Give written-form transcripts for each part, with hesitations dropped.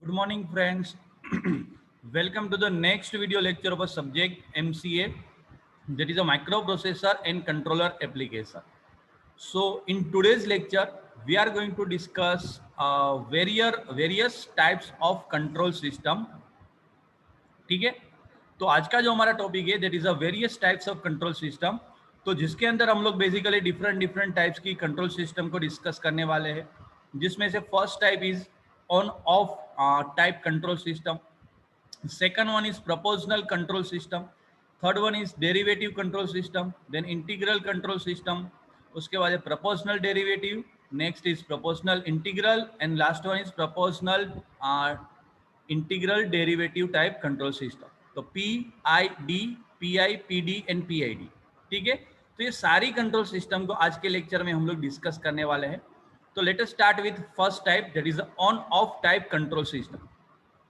Good morning, friends. Welcome to the next video lecture of a subject MCA, that is a microprocessor and controller application. So, in today's lecture, we are going to discuss various types of control system. ठीक है, तो आज का जो हमारा topic है that is a various types of control system. तो जिसके अंदर हम लोग बेसिकली डिफरेंट टाइप्स की कंट्रोल सिस्टम को डिस्कस करने वाले हैं, जिसमें से first type is on off type control system, second one is proportional control system, third one is derivative control system, then integral control system, उसके बाद है proportional derivative, next is proportional integral and last one is proportional integral derivative type control system. तो PID, PI, PD and PID. ठीक है, तो ये सारी control system को आज के लेक्चर में हम लोग डिस्कस करने वाले हैं. तो let us start with first type, that is on off type control system.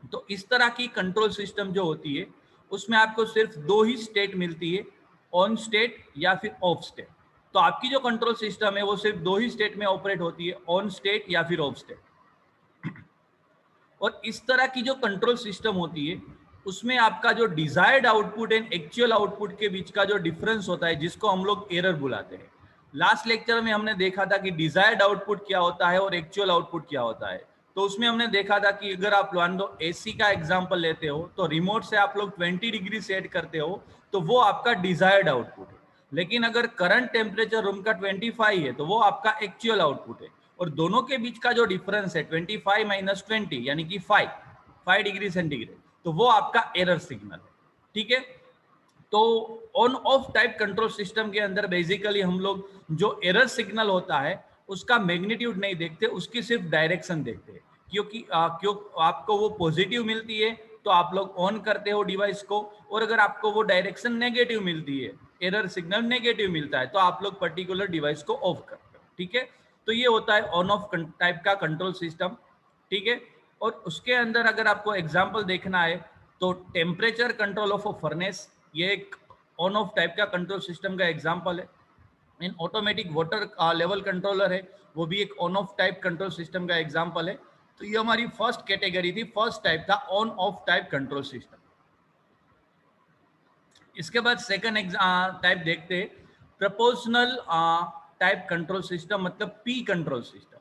तो इस तरह की कंट्रोल सिस्टम जो होती है उसमें आपको सिर्फ दो ही स्टेट मिलती है, ऑन स्टेट या फिर ऑफ स्टेट. तो आपकी जो कंट्रोल सिस्टम है वो सिर्फ दो ही स्टेट में ऑपरेट होती है, ऑन स्टेट या फिर ऑफ स्टेट. और इस तरह की जो कंट्रोल सिस्टम होती है उसमें आपका जो desired output and actual output के बीच का जो डिफरेंस होता है, जिसको हम लोग एरर बुलाते हैं. लास्ट लेक्चर में हमने देखा था कि डिजायर्ड आउटपुट क्या होता है और एक्चुअल आउटपुट क्या होता है. तो उसमें हमने देखा था कि अगर आप मान लो एसी का एग्जांपल लेते हो तो रिमोट से आप लोग 20 डिग्री सेट करते हो तो वो आपका डिजायर्ड आउटपुट है. लेकिन अगर करंट टेम्परेचर रूम का 25 है तो वो आपका एक्चुअल आउटपुट है. और दोनों के बीच का जो डिफरेंस है 25 माइनस 20 यानी कि 5 डिग्री सेंटीग्रेड, तो वो आपका एरर सिग्नल है. ठीक है, तो on off type control system के अंदर बेसिकली हम लोग जो एरर सिग्नल होता है उसका मैग्नीट्यूड नहीं देखते, उसकी सिर्फ डायरेक्शन देखते हैं. क्योंकि क्यों आपको वो पॉजिटिव मिलती है तो आप लोग ऑन करते हो डिवाइस को, और अगर आपको वो डायरेक्शन नेगेटिव मिलती है, एरर सिग्नल नेगेटिव मिलता है, तो आप लोग पर्टिकुलर डिवाइस को ऑफ करते हो. ठीक है, तो ये होता है ऑन ऑफ टाइप का कंट्रोल सिस्टम. ठीक है, और उसके अंदर अगर आपको एग्जांपल देखना है तो temperature control of a furnace, ये एक ऑन ऑफ टाइप का कंट्रोल सिस्टम का एग्जांपल है. इन ऑटोमेटिक वाटर लेवल कंट्रोलर है, वो भी एक on off type control system का एग्जांपल है. तो ये हमारी फर्स्ट कैटेगरी थी, फर्स्ट टाइप था on off type control system. इसके बाद सेकंड टाइप देखते हैं, प्रोपोर्शनल टाइप कंट्रोल सिस्टम, मतलब पी कंट्रोल सिस्टम.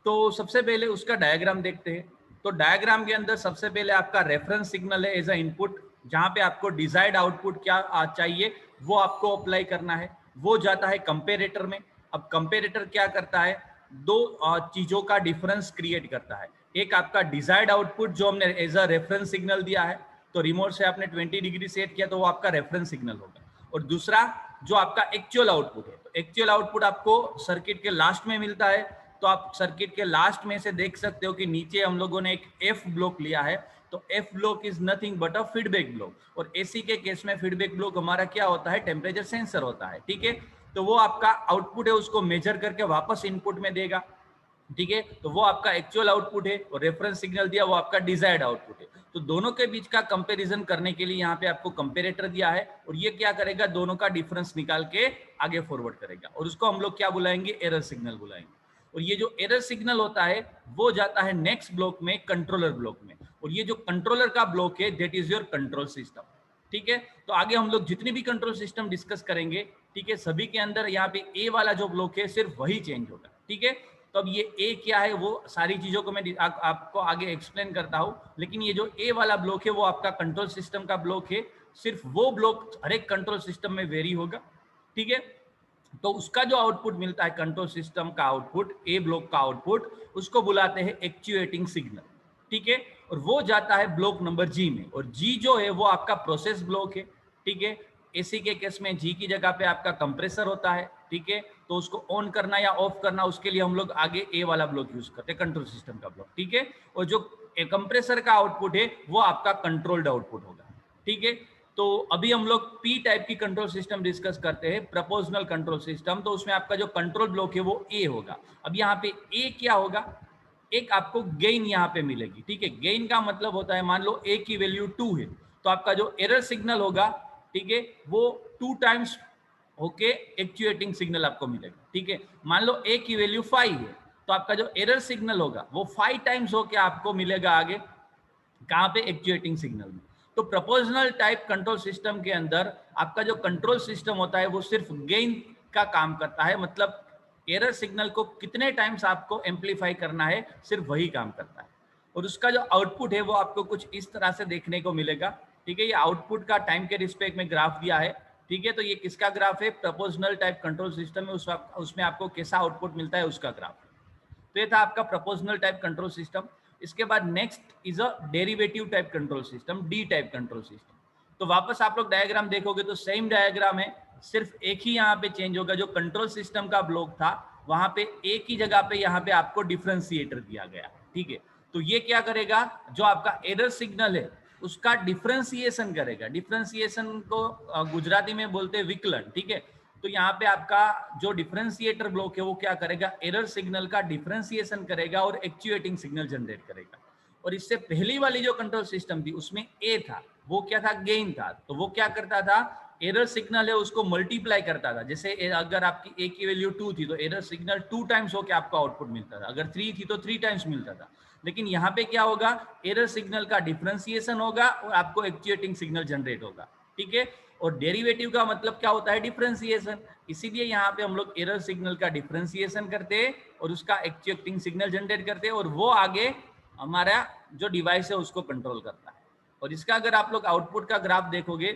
तो सबसे पहले उसका डायग्राम देखते हैं. तो डायग्राम के अंदर सबसे पहले आपका रेफरेंस सिग्नल है एज अ इनपुट, जहां पे आपको डिजायर्ड आउटपुट क्या चाहिए वो आपको अप्लाई करना है. वो जाता है कंपेरेटर में. अब कंपेरेटर क्या करता है, दो चीजों का डिफरेंस क्रिएट करता है. एक आपका डिजायर्ड आउटपुट जो हमने एज अ रेफरेंस सिग्नल दिया है, तो रिमोट से आपने 20 डिग्री सेट किया तो वो आपका रेफरेंस सिग्नल होगा. और दूसरा जो आपका एक्चुअल आउटपुट है, तो एक्चुअल आउटपुट आपको सर्किट के लास्ट में मिलता है. तो आप सर्किट के लास्ट में से देख सकते हो कि नीचे हम लोगों ने एक एफ ब्लॉक लिया है. तो F block is nothing but a feedback block, और एसी के केस में फीडबैक ब्लॉक हमारा क्या होता है, टेम्परेचर सेंसर होता है. ठीक है, तो वो आपका आउटपुट है, उसको मेजर करके वापस इनपुट में देगा. ठीक है, तो वो आपका एक्चुअल आउटपुट है, और रेफरेंस सिग्नल दिया वो आपका डिजायर्ड आउटपुट है. तो दोनों के बीच का कंपैरिजन करने के लिए यहाँ पे आपको कंपेरेटर दिया है, और ये क्या करेगा, दोनों का डिफरेंस निकाल के आगे फॉरवर्ड करेगा, और उसको हम लोग क्या बुलाएंगे, एरर सिग्नल बुलाएंगे. और ये जो एरर सिग्नल होता है वो जाता है नेक्स्ट ब्लॉक में, कंट्रोलर ब्लॉक में. और ये जो कंट्रोलर का ब्लॉक है that is your control system. ठीक है, तो आगे हम लोग जितनी भी कंट्रोल सिस्टम डिस्कस करेंगे, ठीक है, सभी के अंदर यहाँ पे ए वाला जो ब्लॉक है सिर्फ वही चेंज होगा. ठीक है, तो अब ये ए क्या है वो सारी चीजों को मैं आपको आगे एक्सप्लेन करता हूँ. लेकिन ये जो ए वाला ब्लॉक है वो आपका कंट्रोल सिस्टम का ब्लॉक है. सिर्फ वो ब्लॉक हर एक कंट्रोल सिस्टम में वेरी होगा. ठीक है, तो उसका जो आउटपुट मिलता है कंट्रोल सिस्टम का आउटपुट, ए ब्लॉक का आउटपुट, उसको बुलाते हैं एक्चुएटिंग सिग्नल. ठीक है, और वो जाता है ब्लॉक नंबर जी में, और जी जो है वो आपका प्रोसेस ब्लॉक है. ठीक है, एसी के केस में जी की जगह पे आपका कंप्रेसर होता है. ठीक है, तो उसको ऑन करना या ऑफ करना उसके लिए हम लोग आगे ए वाला ब्लॉक यूज करते हैं, कंट्रोल सिस्टम का ब्लॉक. ठीक है, और जो कंप्रेसर का आउटपुट है वो आपका कंट्रोल्ड आउटपुट होगा. ठीक है, तो अभी हम लोग पी टाइप की कंट्रोल सिस्टम डिस्कस करते हैं, प्रोपोर्शनल कंट्रोल सिस्टम. तो उसमें आपका जो कंट्रोल ब्लॉक है वो ए होगा. अब यहाँ पे ए क्या होगा, एक आपको गेन यहाँ पे मिलेगी. ठीक है, गेन का मतलब होता है, मान लो ए की वैल्यू 2 है तो आपका जो एरर सिग्नल होगा, ठीक है, वो 2 टाइम्स होके एक्चुएटिंग सिग्नल आपको मिलेगा. ठीक है, मान लो ए की वैल्यू 5 है तो आपका जो एरर सिग्नल होगा वो 5 टाइम्स होके आपको मिलेगा आगे कहाँ पे? एक्चुएटिंग सिग्नल में। तो प्रोपोर्शनल टाइप कंट्रोल सिस्टम के अंदर आपका जो कंट्रोल सिस्टम होता है वो सिर्फ गेन का काम करता है, मतलब एरर सिग्नल को कितने टाइम्स आपको एम्पलीफाई करना है, सिर्फ वही काम करता है। और उसका जो आउटपुट है वो आपको कुछ इस तरह से देखने को मिलेगा। ठीक है, ये आउटपुट का टाइम के रिस्पेक्ट में ग्राफ दिया है। ठीक है, तो ये किसका ग्राफ है? प्रोपोर्शनल टाइप कंट्रोल सिस्टम में उसमें आपको कैसा आउटपुट मिलता है उसका ग्राफ। तो ये था आपका प्रोपोर्शनल टाइप कंट्रोल सिस्टम। इसके बाद next is a derivative type control system, D type control system. तो वापस आप लोग डायग्राम देखोगे तो सेम डायग्राम है, सिर्फ एक ही यहाँ पे चेंज होगा। जो कंट्रोल सिस्टम का ब्लॉक था वहां पे एक ही जगह पे यहाँ पे आपको डिफरेंशिएटर दिया गया। ठीक है, तो ये क्या करेगा? जो आपका एरर सिग्नल है उसका डिफरेंशिएशन करेगा। डिफरेंशिएशन को गुजराती में बोलते हैं विकलन। ठीक है, तो यहाँ पे आपका जो डिफरेंशिएटर ब्लॉक है वो क्या करेगा? एरर सिग्नल का डिफरेंशिएशन करेगा और एक्चुएटिंग सिग्नल जनरेट करेगा। और इससे पहली वाली जो कंट्रोल सिस्टम थी उसमें ए था, वो क्या था? गेन था। तो वो क्या करता था? एरर सिग्नल है उसको मल्टीप्लाई करता था। जैसे अगर आपकी ए की वैल्यू 2 थी तो एरर सिग्नल 2 टाइम्स होकर आपको आउटपुट मिलता था। अगर 3 थी तो 3 टाइम्स मिलता था। लेकिन यहाँ पे क्या होगा? एरर सिग्नल का डिफरेंशिएशन होगा और आपको एक्चुएटिंग सिग्नल जनरेट होगा। ठीक है, और डेरिवेटिव का मतलब क्या होता है? डिफरेंशिएशन। इसीलिए यहाँ पे हम लोग एरर सिग्नल का डिफरेंशिएशन करते हैं और उसका एक्चुएटिंग सिग्नल जनरेट करते हैं और वो आगे हमारा जो डिवाइस है उसको कंट्रोल करता है। और इसका अगर आप लोग आउटपुट का ग्राफ देखोगे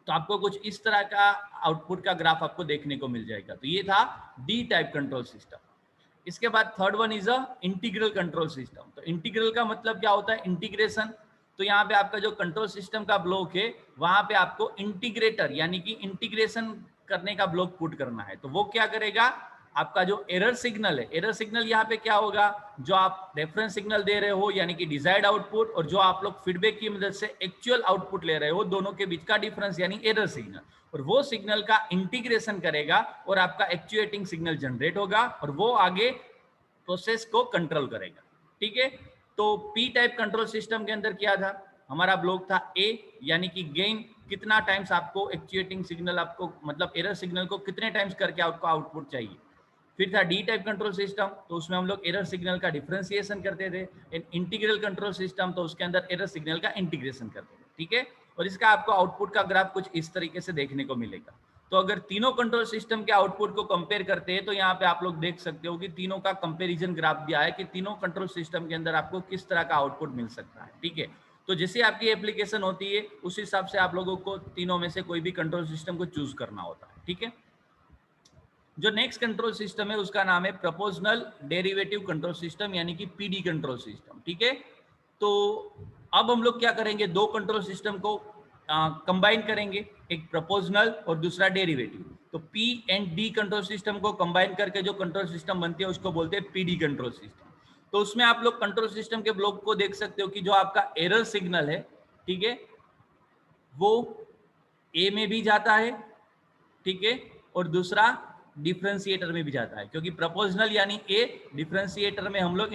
तो आपको कुछ इस तरह का आउटपुट का ग्राफ आपको देखने को मिल जाएगा। तो ये था डी टाइप कंट्रोल सिस्टम। इसके बाद third one is a integral control system. तो इंटीग्रल का मतलब क्या होता है? इंटीग्रेशन। तो यहाँ पे आपका जो कंट्रोल सिस्टम का ब्लॉक है वहां पे आपको इंटीग्रेटर यानी कि इंटीग्रेशन करने का ब्लॉक पुट करना है। तो वो क्या करेगा? आपका जो एरर सिग्नल है, एरर सिग्नल यहाँ पे क्या होगा? जो आप रेफरेंस सिग्नल दे रहे हो यानी कि डिजायर्ड आउटपुट और जो आप लोग फीडबैक की मदद से एक्चुअल आउटपुट ले रहे हो, दोनों के बीच का डिफरेंस यानी एरर सिग्नल। और वो सिग्नल का इंटीग्रेशन करेगा और आपका एक्चुएटिंग सिग्नल जनरेट होगा और वो आगे प्रोसेस को कंट्रोल करेगा। ठीक है, तो पी टाइप कंट्रोल सिस्टम के अंदर क्या था? हमारा ब्लॉक था ए यानी कि गेन, कितना टाइम्स आपको एक्चुएटिंग सिग्नल आपको मतलब एरर सिग्नल को कितने टाइम्स करके आपको आउटपुट चाहिए। फिर था डी टाइप कंट्रोल सिस्टम, तो उसमें हम लोग एरर सिग्नल का डिफरेंशिएशन करते थे। इंटीग्रल कंट्रोल सिस्टम, तो उसके अंदर एरर सिग्नल का इंटीग्रेशन करते थे। ठीक है, और इसका आपको आउटपुट का ग्राफ कुछ इस तरीके से देखने को मिलेगा। तो अगर तीनों कंट्रोल सिस्टम के आउटपुट को कंपेयर करते हैं तो यहाँ पे आप लोग देख सकते हो कि तीनों का कंपैरिजन ग्राफ दिया है कि तीनों कंट्रोल सिस्टम के अंदर आपको किस तरह का आउटपुट मिल सकता है। ठीक है, तो जैसे आपकी एप्लीकेशन होती है उस हिसाब से आप लोगों को तीनों में से कोई भी कंट्रोल सिस्टम को चूज करना होता है। ठीक है, जो नेक्स्ट कंट्रोल सिस्टम है उसका नाम है प्रोपोर्शनल डेरिवेटिव कंट्रोल सिस्टम यानी कि पीडी कंट्रोल सिस्टम। ठीक है, तो अब हम लोग क्या करेंगे? दो कंट्रोल सिस्टम को कंबाइन करेंगे, एक प्रोपोर्शनल और दूसरा डेरिवेटिव। तो P and D control system को कंबाइन करके जो कंट्रोल सिस्टम बनती है उसको बोलते हैं पीडी कंट्रोल सिस्टम। तो उसमें आप लोग कंट्रोल सिस्टम के ब्लॉक को देख सकते हो कि जो आपका एरर सिग्नल है, ठीक है, वो ए में भी जाता है। ठीक है, और दूसरा डिफरेंशिएटर में भी जाता है, क्योंकि प्रोपोर्शनल यानी ए, डिफरेंशिएटर में हम लोग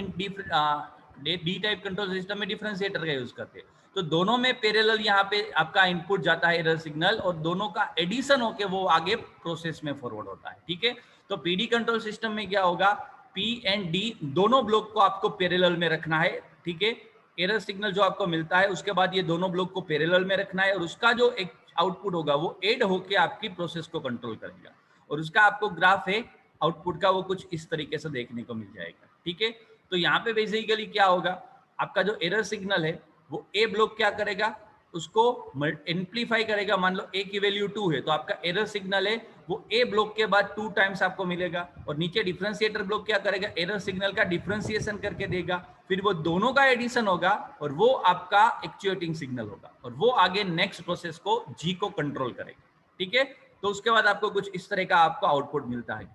डी टाइप कंट्रोल सिस्टम में डिफरेंशिएटर का यूज करते हैं। तो दोनों में पैरेलल यहाँ पे आपका इनपुट जाता है एरर सिग्नल और दोनों का एडिशन होके वो आगे प्रोसेस में फॉरवर्ड होता है। ठीक है, तो पीडी कंट्रोल सिस्टम में क्या होगा? पी एंड डी दोनों ब्लॉक को आपको पैरेलल में रखना है। ठीक है, एरर सिग्नल जो आपको मिलता है उसके बाद ये दोनों ब्लॉक को पैरेलल में रखना है और उसका जो एक आउटपुट होगा वो एड होके आपकी प्रोसेस को कंट्रोल करेगा। और उसका आपको ग्राफ है आउटपुट का, वो कुछ इस तरीके से देखने को मिल जाएगा। ठीक है, तो यहाँ पे बेसिकली क्या होगा? आपका जो एरर सिग्नल है वो ए ब्लॉक क्या करेगा? उसको एम्पलीफाई करेगा। मान लो ए की वैल्यू 2 है तो आपका एरर सिग्नल है वो ए ब्लॉक के बाद 2 टाइम्स आपको मिलेगा। और नीचे डिफरेंशिएटर ब्लॉक क्या करेगा? एरर सिग्नल का डिफरेंशिएशन करके देगा, फिर वो दोनों का एडिशन होगा और वो आपका एक्चुएटिंग सिग्नल होगा और वो आगे नेक्स्ट प्रोसेस को जी को कंट्रोल करेगा। ठीक है, तो उसके बाद आपको कुछ इस तरह का आपको आउटपुट मिलता है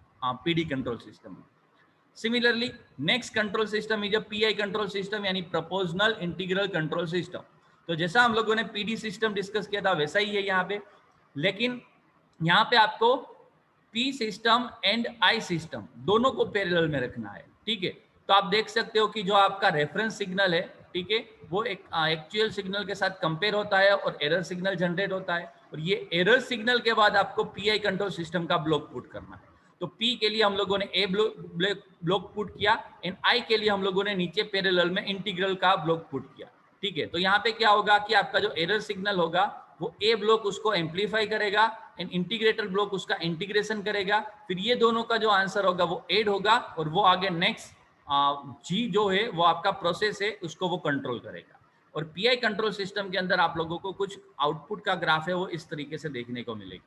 पीडी कंट्रोल सिस्टम में। Similarly next control system is pi control system यानी प्रोपोर्शनल इंटीग्रल कंट्रोल सिस्टम। तो जैसा हम लोगों ने पीडी सिस्टम डिस्कस किया था वैसा ही है यहाँ पे, लेकिन यहाँ पे आपको P system and I system दोनों को पैरेलल में रखना है। ठीक है, तो आप देख सकते हो कि जो आपका रेफरेंस सिग्नल है, ठीक है, वो एक एक्चुअल सिग्नल के साथ कंपेयर होता है और एरर सिग्नल जनरेट होता है। और ये एरर सिग्नल के बाद आपको पीआई कंट्रोल सिस्टम का ब्लॉक पुट करना है। तो पी के लिए हम लोगों ने ए ब्लॉक पुट किया एंड आई के लिए हम लोगों ने नीचे पैरेलल में इंटीग्रल का ब्लॉक पुट किया। ठीक है, तो यहाँ पे क्या होगा कि आपका जो एरर सिग्नल होगा वो ए ब्लॉक उसको एम्पलीफाई करेगा एंड इंटीग्रेटर ब्लॉक उसका इंटीग्रेशन करेगा, फिर ये दोनों का जो आंसर होगा वो ऐड होगा और वो आगे नेक्स्ट जी जो है वो आपका प्रोसेस है उसको वो कंट्रोल करेगा। और पीआई कंट्रोल सिस्टम के अंदर आप लोगों को कुछ आउटपुट का ग्राफ है वो इस तरीके से देखने को मिलेगी।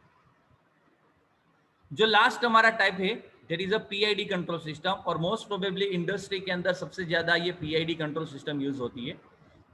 जो लास्ट हमारा टाइप है there is a PID control system, और मोस्ट प्रोबेबली इंडस्ट्री के अंदर सबसे ज्यादा ये पीआईडी कंट्रोल सिस्टम यूज होती है।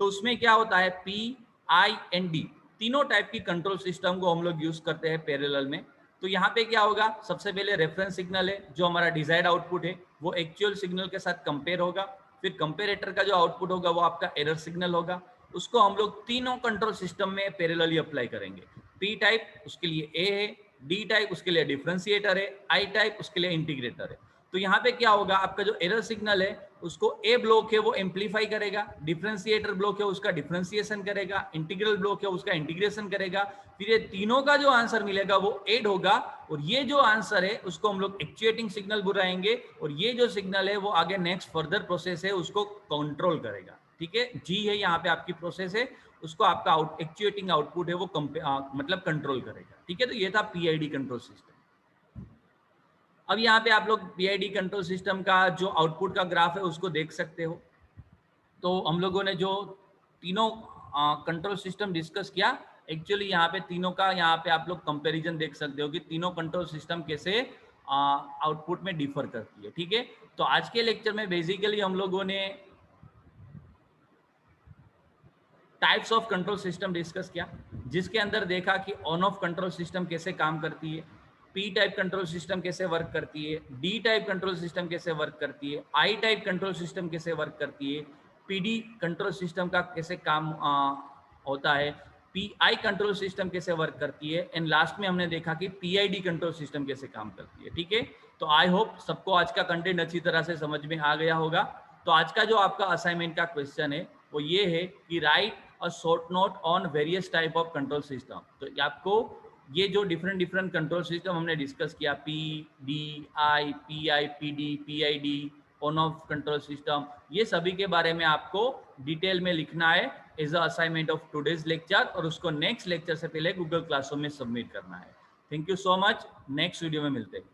तो उसमें क्या होता है, पी आई एंड डी तीनों टाइप की कंट्रोल सिस्टम को हम लोग यूज करते हैं पैरेलल में। तो यहाँ पे क्या होगा, सबसे पहले रेफरेंस सिग्नल है जो हमारा डिजायर्ड आउटपुट है वो एक्चुअल सिग्नल के साथ कंपेयर होगा, फिर कंपेरेटर का जो आउटपुट होगा वो आपका एरर सिग्नल होगा, उसको हम लोग तीनों कंट्रोल सिस्टम में पैरेलली अप्लाई करेंगे। पी टाइप उसके लिए ए है, डी टाइप उसके लिए डिफरेंशिएटर है, आई टाइप उसके लिए इंटीग्रेटर है। तो यहाँ पे क्या होगा, आपका जो एरर सिग्नल है उसको ए ब्लॉक है वो एम्पलीफाई करेगा, डिफरेंशिएटर ब्लॉक है उसका डिफरेंशिएशन करेगा, इंटीग्रल ब्लॉक है उसका इंटीग्रेशन करेगा, फिर ये तीनों का जो आंसर मिलेगा वो ऐड होगा और ये जो आंसर है उसको हम लोग एक्चुएटिंग सिग्नल बुलाएंगे और ये जो सिग्नल है वो आगे नेक्स्ट फर्दर प्रोसेस है उसको कंट्रोल करेगा। ठीक है, जी है यहाँ पे आपकी प्रोसेस है, उसको आपका एक्चुएटिंग आउटपुट है वो मतलब कंट्रोल करेगा। ठीक है, तो ये था पीआईडी कंट्रोल सिस्टम। अब यहाँ पे आप लोग पीआईडी कंट्रोल सिस्टम का जो आउटपुट का ग्राफ है उसको देख सकते हो। तो हम लोगों ने जो तीनों कंट्रोल सिस्टम डिस्कस किया, एक्चुअली यहाँ पे तीनों का यहाँ पे आप लोग कंपैरिजन देख सकते हो कि तीनों कंट्रोल सिस्टम कैसे आउटपुट में डिफर करती है। ठीक है, तो आज के लेक्चर में बेसिकली हम लोगों ने types of control system discuss किया, जिसके अंदर देखा कि ऑन ऑफ कंट्रोल सिस्टम कैसे काम करती है, पी टाइप कंट्रोल सिस्टम कैसे वर्क करती है, डी टाइप कंट्रोल सिस्टम कैसे वर्क करती है, आई टाइप कंट्रोल सिस्टम कैसे वर्क करती है, पीडी कंट्रोल सिस्टम का कैसे काम होता है, पीआई कंट्रोल सिस्टम कैसे वर्क करती है, एंड लास्ट में हमने देखा कि पीआईडी कंट्रोल सिस्टम कैसे काम करती है। ठीक है, तो आई होप सबको आज का कंटेंट अच्छी तरह से समझ में आ गया होगा। तो आज का जो आपका असाइनमेंट का क्वेश्चन है वो ये है कि right a short note on various type of control system. तो आपको ये जो डिफरेंट कंट्रोल सिस्टम हमने डिस्कस किया, P D I, P I, P D, P I D, on off control system, ये सभी के बारे में आपको डिटेल में लिखना है as a assignment of today's lecture, और उसको नेक्स्ट लेक्चर से पहले गूगल क्लासरूम में सबमिट करना है। Thank you so much, next video में मिलते हैं।